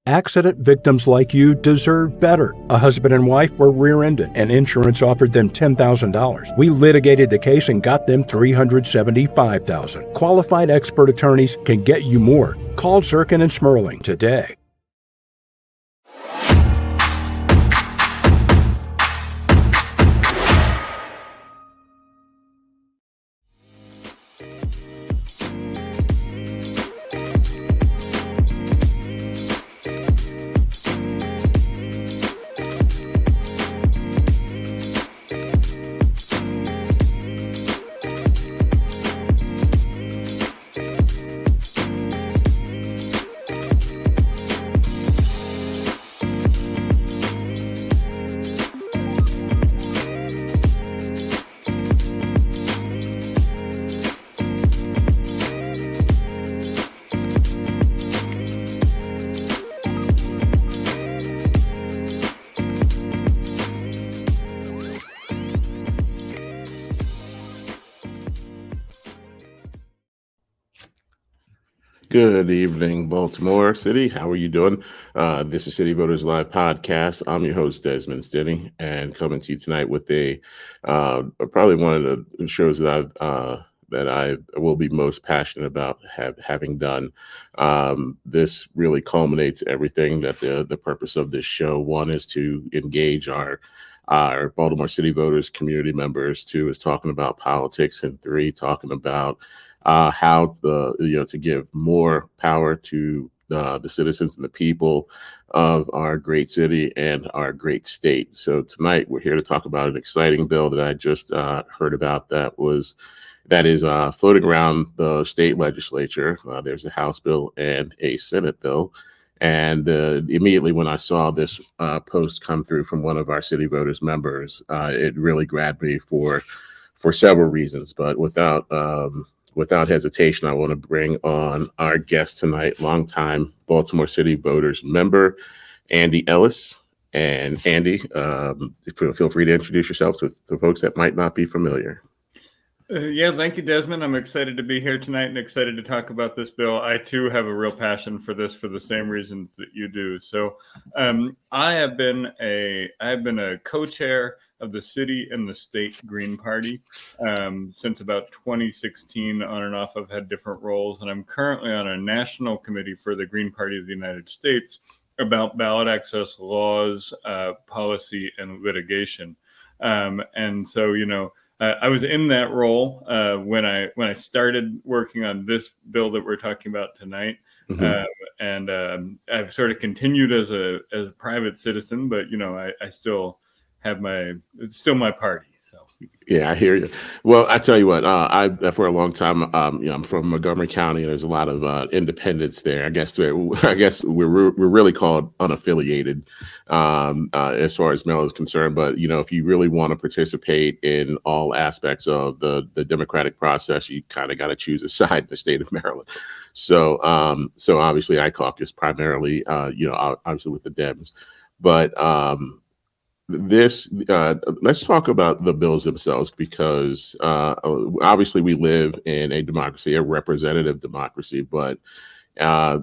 Accident victims like you deserve better. A husband and wife were rear-ended, and insurance offered them $10,000. We litigated the case and got them $375,000. Qualified expert attorneys can get you more. Call Zirkin and Smerling today. Good evening, Baltimore City. How are you doing? This is City Voters Live Podcast. I'm your host, Desmond Stinney, and coming to you tonight with probably one of the shows that I will be most passionate about having done. This really culminates everything that the purpose of this show. One is to engage our Baltimore City voters, community members. Two is talking about politics, and three, talking about how to give more power to the citizens and the people of our great city and our great state. So tonight we're here to talk about an exciting bill that I just heard about that is floating around the state legislature. There's a House bill and a Senate bill. And immediately when I saw this post come through from one of our city voters members, it really grabbed me for several reasons. But without hesitation, I want to bring on our guest tonight, longtime Baltimore City Voters member, Andy Ellis. And Andy, feel free to introduce yourself to folks that might not be familiar. Thank you, Desmond. I'm excited to be here tonight and excited to talk about this bill. I too have a real passion for this for the same reasons that you do. So I have been a co-chair of the city and the state Green Party since about 2016. On and off, I've had different roles, and I'm currently on a national committee for the Green Party of the United States about ballot access laws, policy, and litigation. And so, I was in that role when I started working on this bill that we're talking about tonight. Mm-hmm. And I've sort of continued as a private citizen, but I still have it's still my party. So yeah, I hear you. Well, I tell you what, I for a long time, I'm from Montgomery County, and there's a lot of independents there. I guess we're really called unaffiliated as far as Maryland is concerned. But if you really want to participate in all aspects of the democratic process, you kind of got to choose a side in the state of Maryland. So obviously, I caucus primarily, obviously with the Dems, but let's talk about the bills themselves, because obviously we live in a democracy, a representative democracy, but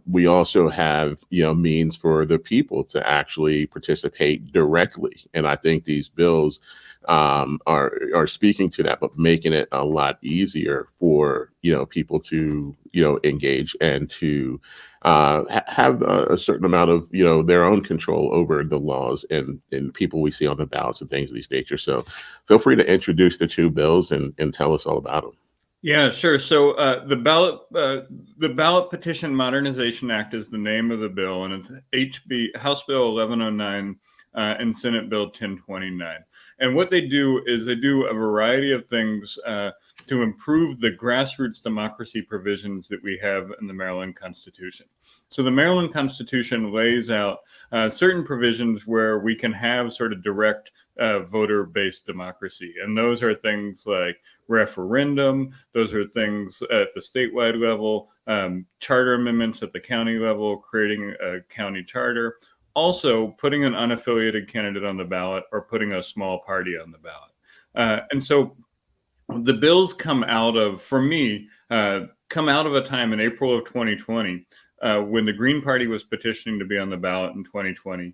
we also have means for the people to actually participate directly, and I think these bills are speaking to that, but making it a lot easier for people to engage and to have a certain amount of their own control over the laws and people we see on the ballots and things of these nature. So feel free to introduce the two bills and tell us all about them. Yeah, sure. So the Ballot Petition Modernization Act is the name of the bill, and it's House Bill 1109 and Senate Bill 1029. And what they do is they do a variety of things to improve the grassroots democracy provisions that we have in the Maryland Constitution. So the Maryland Constitution lays out certain provisions where we can have sort of direct voter-based democracy. And those are things like referendum. Those are things at the statewide level, charter amendments at the county level, creating a county charter. Also, putting an unaffiliated candidate on the ballot or putting a small party on the ballot. And so the bills come out of a time in April of 2020 when the Green Party was petitioning to be on the ballot in 2020,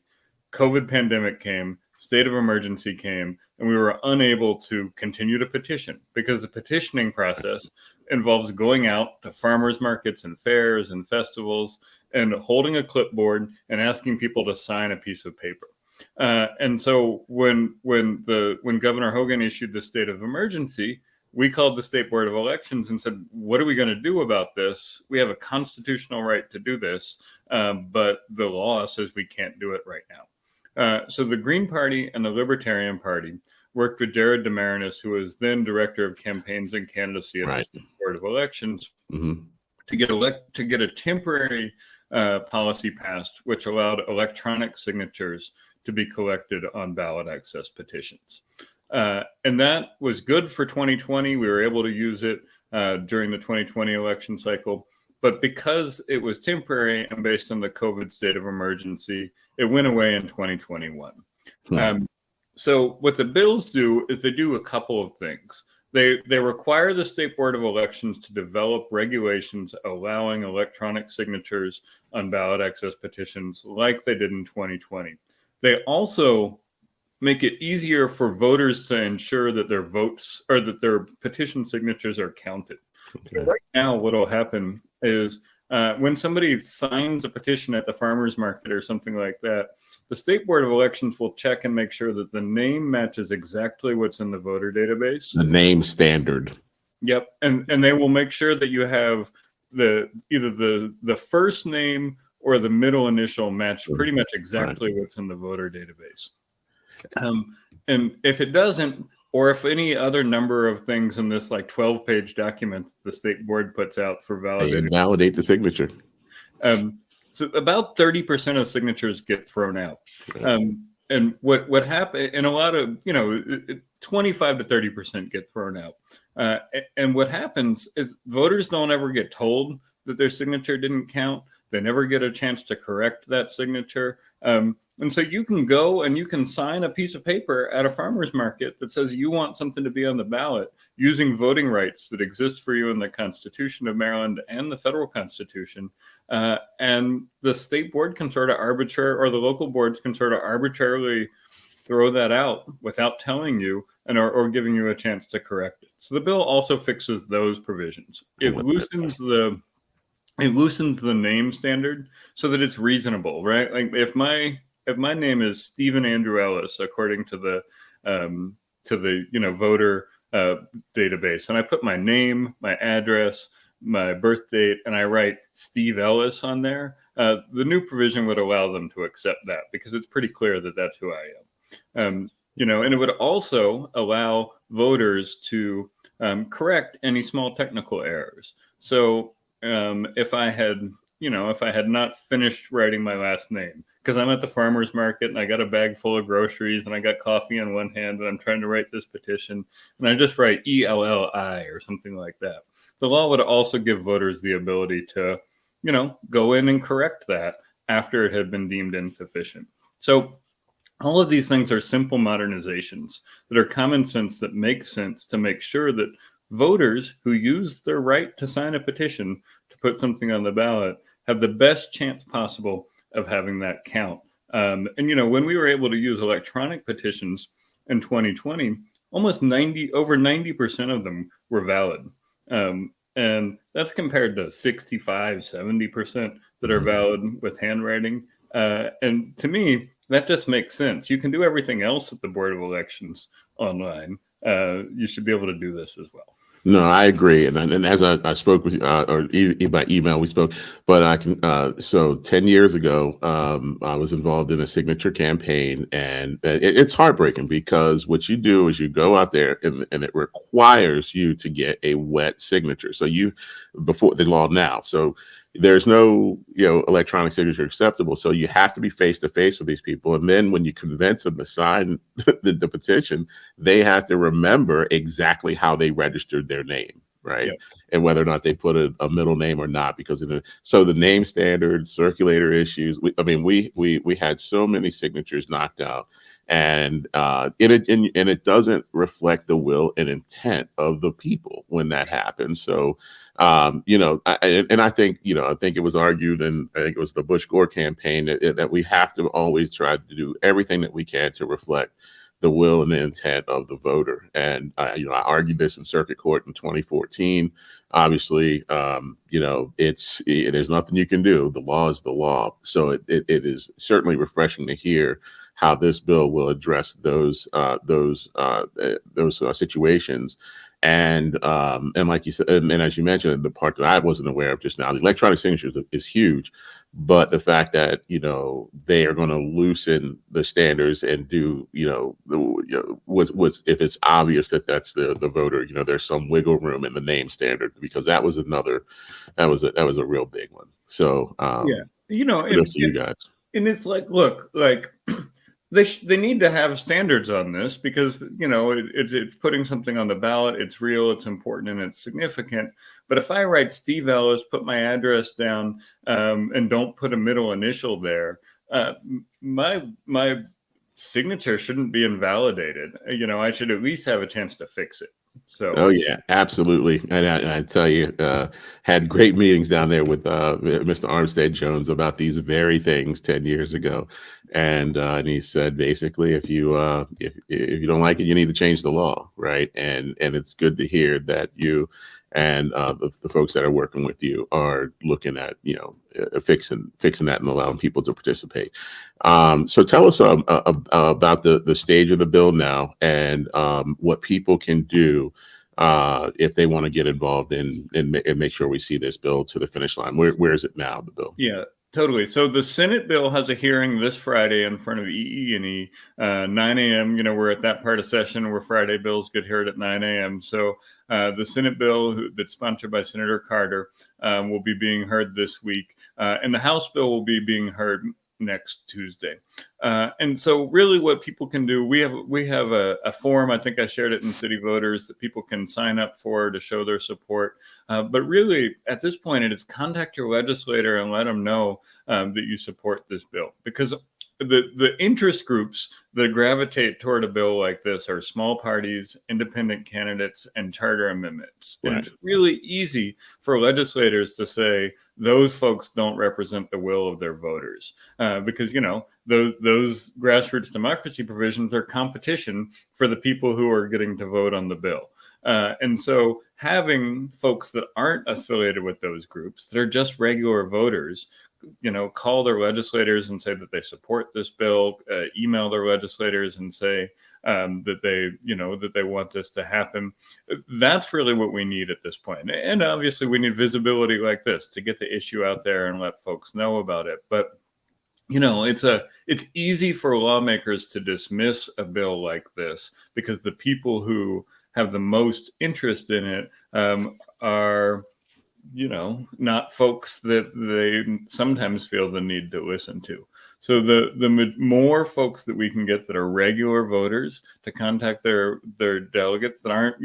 COVID pandemic came, state of emergency came, and we were unable to continue to petition because the petitioning process involves going out to farmers markets and fairs and festivals and holding a clipboard and asking people to sign a piece of paper. And so when Governor Hogan issued the state of emergency, we called the State Board of Elections and said, what are we going to do about this? We have a constitutional right to do this, but the law says we can't do it right now. So the Green Party and the Libertarian Party worked with Jared DeMarinis, who was then Director of Campaigns and Candidacy at the State Board of Elections, to get a temporary policy passed, which allowed electronic signatures to be collected on ballot access petitions. And that was good for 2020. We were able to use it during the 2020 election cycle. But because it was temporary and based on the COVID state of emergency, it went away in 2021. So what the bills do is they do a couple of things. They require the State Board of Elections to develop regulations allowing electronic signatures on ballot access petitions like they did in 2020. They also make it easier for voters to ensure that their votes or that their petition signatures are counted. So right now, what will happen is when somebody signs a petition at the farmer's market or something like that, the State Board of Elections will check and make sure that the name matches exactly what's in the voter database. The name standard. Yep. And they will make sure that you have either the first name or the middle initial match pretty much exactly what's in the voter database. And if it doesn't, or if any other number of things in this like 12-page document the state board puts out for validating, validate the signature. So about 30% of signatures get thrown out. And what happened, and a lot of, 25 to 30% get thrown out. And what happens is voters don't ever get told that their signature didn't count. They never get a chance to correct that signature. And so you can go and you can sign a piece of paper at a farmer's market that says you want something to be on the ballot using voting rights that exist for you in the Constitution of Maryland and the federal Constitution. And the state board can sort of or the local boards can sort of arbitrarily throw that out without telling you or giving you a chance to correct it. So the bill also fixes those provisions. It loosens the name standard so that it's reasonable, right? Like if my name is Stephen Andrew Ellis, according to the voter database, and I put my name, my address, my birth date, and I write Steve Ellis on there, the new provision would allow them to accept that because it's pretty clear that that's who I am. And it would also allow voters to correct any small technical errors. So if I had not finished writing my last name, because I'm at the farmer's market and I got a bag full of groceries and I got coffee in one hand and I'm trying to write this petition and I just write ELLI or something like that. The law would also give voters the ability to, go in and correct that after it had been deemed insufficient. So all of these things are simple modernizations that are common sense that make sense to make sure that voters who use their right to sign a petition to put something on the ballot have the best chance possible of having that count. And when we were able to use electronic petitions in 2020, over 90% of them were valid. And that's compared to 65, 70% that are valid with handwriting. And to me, that just makes sense. You can do everything else at the Board of Elections online. You should be able to do this as well. No, I agree. And as I spoke with you, or by email we spoke, but I can, so 10 years ago, I was involved in a signature campaign, and it's heartbreaking because what you do is you go out there and it requires you to get a wet signature. So before the law now, so there's no, electronic signature acceptable. So you have to be face to face with these people. And then when you convince them to sign the petition, they have to remember exactly how they registered their name, right? Yep. And whether or not they put a middle name or not, because so the name standard, circulator issues. We had so many signatures knocked out, and it doesn't reflect the will and intent of the people when that happens. So I think, I think it was argued, and I think it was the Bush Gore campaign, that we have to always try to do everything that we can to reflect the will and the intent of the voter. And I argued this in circuit court in 2014. Obviously, there's nothing you can do. The law is the law. So it is certainly refreshing to hear how this bill will address those situations. And like you said, and as you mentioned, the part that I wasn't aware of just now, the electronic signatures is huge, but the fact that they are going to loosen the standards and do what's if it's obvious that that's the voter, there's some wiggle room in the name standard, because that was a real big one. So kudos to you guys. And it's like, look, like they need to have standards on this, because it's putting something on the ballot. It's real, it's important, and it's significant. But if I write Steve Ellis, put my address down, and don't put a middle initial there, my signature shouldn't be invalidated. I should at least have a chance to fix it. So, oh yeah, absolutely. And I tell you, had great meetings down there with Mr. Armstead Jones about these very things 10 years ago, and he said basically, if you don't like it, you need to change the law, right? And it's good to hear that you and the folks that are working with you are looking at fixing that and allowing people to participate. So tell us about the stage of the bill now, and what people can do if they want to get involved and make sure we see this bill to the finish line. Where is it now, the bill? Yeah, totally. So the Senate bill has a hearing this Friday in front of EE&E, 9 a.m. We're at that part of session where Friday bills get heard at 9 a.m. So the Senate bill that's sponsored by Senator Carter will be being heard this week, and the House bill will be being heard next Tuesday. And so really what people can do, we have a form, I think I shared it in City Voters, that people can sign up for to show their support. But really at this point, it is contact your legislator and let them know that you support this bill, because the interest groups that gravitate toward a bill like this are small parties, independent candidates, and charter amendments. Right. And it's really easy for legislators to say those folks don't represent the will of their voters, because those grassroots democracy provisions are competition for the people who are getting to vote on the bill. And so having folks that aren't affiliated with those groups, that are just regular voters, call their legislators and say that they support this bill, email their legislators and say that they want this to happen. That's really what we need at this point. And obviously we need visibility like this to get the issue out there and let folks know about it. But it's easy for lawmakers to dismiss a bill like this, because the people who have the most interest in it are not folks that they sometimes feel the need to listen to. So the more folks that we can get that are regular voters to contact their delegates that aren't,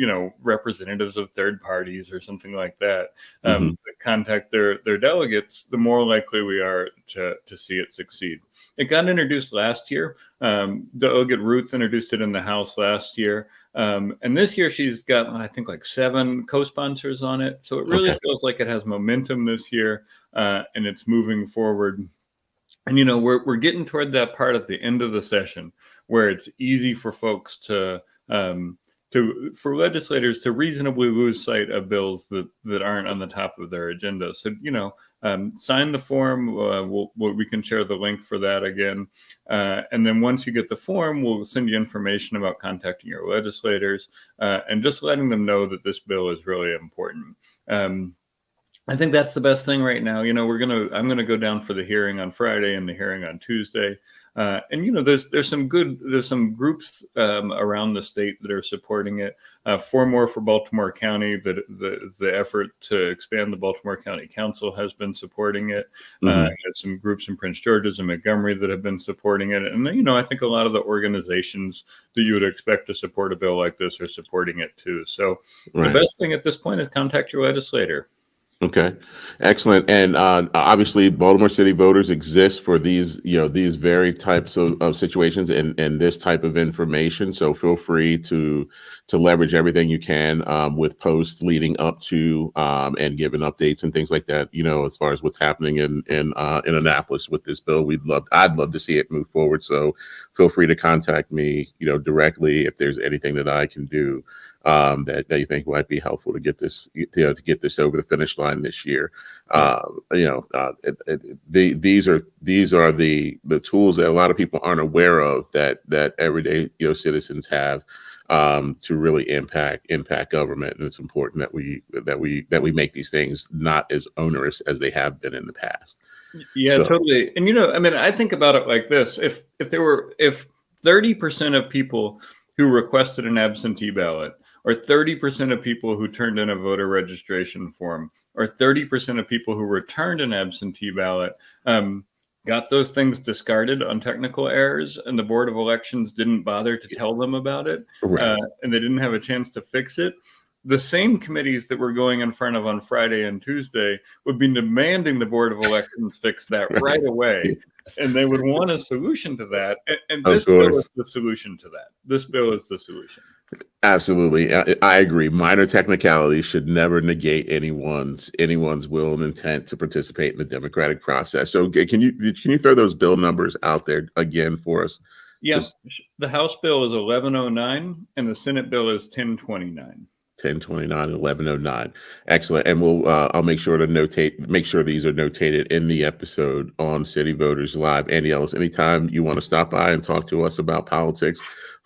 representatives of third parties or something like that, that contact their delegates, the more likely we are to see it succeed. It got introduced last year. Delegate Ruth introduced it in the House last year. And this year she's got, I think, like 7 co-sponsors on it. So it really feels like it has momentum this year, and it's moving forward. And, we're getting toward that part at the end of the session where it's easy for folks for legislators to reasonably lose sight of bills that aren't on the top of their agenda. So, sign the form. We can share the link for that again. And then once you get the form, we'll send you information about contacting your legislators and just letting them know that this bill is really important. I think that's the best thing right now. I'm going to go down for the hearing on Friday and the hearing on Tuesday. And there's some groups around the state that are supporting it. 4 More for Baltimore County, the effort to expand the Baltimore County Council has been supporting it. There's some groups in Prince George's and Montgomery that have been supporting it. And I think a lot of the organizations that you would expect to support a bill like this are supporting it too. So The best thing at this point is contact your legislator. Okay, excellent. And obviously, Baltimore City voters exist for these, these very types of situations and this type of information. So feel free to leverage everything you can with posts leading up to and giving updates and things like that. As far as what's happening in Annapolis with this bill, I'd love to see it move forward. So feel free to contact me, directly if there's anything that I can do that you think might be helpful to get this to get this over the finish line this year. These are the tools that a lot of people aren't aware of that everyday citizens have to really impact government, and it's important that we make these things not as onerous as they have been in the past. Yeah, totally. And I think about it like this: if 30% of people who requested an absentee ballot, or 30% of people who turned in a voter registration form, or 30% of people who returned an absentee ballot got those things discarded on technical errors, and the Board of Elections didn't bother to tell them about it, right. And they didn't have a chance to fix it, the same committees that we're going in front of on Friday and Tuesday would be demanding the Board of Elections fix that right away. And they would want a solution to that. And this bill is the solution to that. This bill is the solution. Absolutely. I agree. Minor technicalities should never negate anyone's will and intent to participate in the democratic process. So can you throw those bill numbers out there again for us? Yes. The House bill is 1109 and the Senate bill is 1029. 1029 and 1109. Excellent. And I'll make sure these are notated in the episode on City Voters Live. Andy Ellis, anytime you want to stop by and talk to us about politics,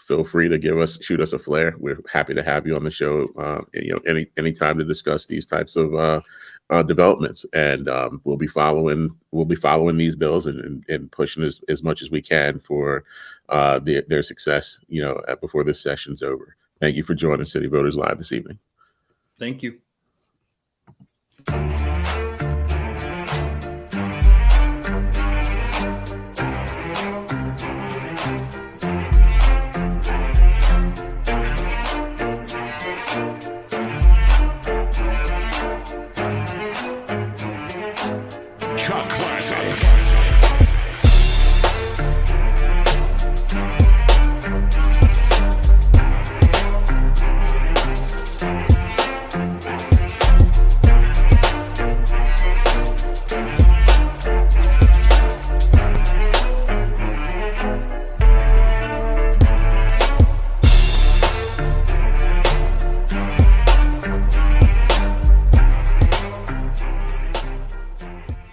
feel free to shoot us a flare. We're happy to have you on the show, anytime to discuss these types of developments. And we'll be following these bills and pushing as much as we can for their success, before this session's over. Thank you for joining City Voters Live this evening. Thank you. Classic.